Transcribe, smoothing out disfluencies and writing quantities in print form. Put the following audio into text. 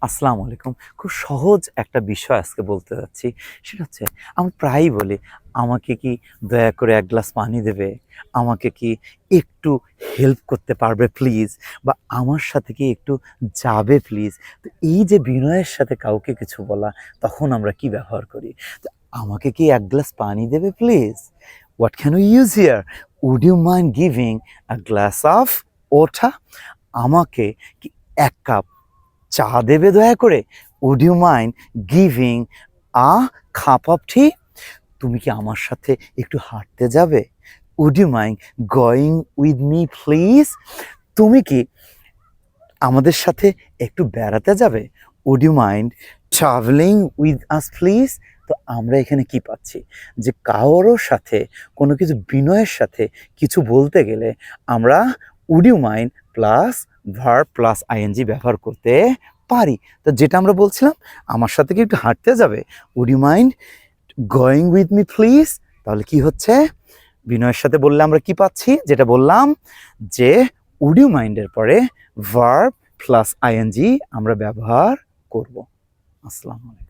আসসালামু আলাইকুম। খুব সহজ একটা বিষয় আজকে বলতে যাচ্ছি। সেটা হচ্ছে আমি প্রায়ই বলি, "আমাকে কি দয়া করে ১ গ্লাস পানি দেবে? আমাকে কি একটু হেল্প করতে পারবে প্লিজ? বা আমার সাথে কি একটু যাবে প্লিজ?" তো এই যে বিনয়ের সাথে কাউকে কিছু বলা, তখন আমরা কি ব্যবহার করি? তো "আমাকে কি ১ গ্লাস পানি দেবে please? What can we use here? Would you mind giving a glass of water?" আমাকে কি ১ কাপ চা দেবে দয়া করে? Would you mind giving a cup of tea? তুমি কি আমার সাথে একটু হাঁটতে যাবে? Would you mind going with me please? তুমি কি আমাদের সাথে একটু বেড়াতে যাবে? Would you mind travelling with us please? তো আমরা এখানে কি পাচ্ছি? যে কারো সাথে কোনো কিছু বিনয়ের সাথে কিছু বলতে গেলে আমরা would you mind plus verb plus ING ব্যবহার করতে পারি। তো যেটা আমরা বলছিলাম, আমার সাথে কি একটু হাঁটতে যাবে? Would you mind going with me please? তাহলে কি হচ্ছে? বিনয়ের সাথে বললে আমরা কি পাচ্ছি? যেটা বললাম যে উড ইউ মাইন্ডের পরে ভার্ব প্লাস আইএনজি আমরা ব্যবহার করব। আসসালামু আলাইকুম।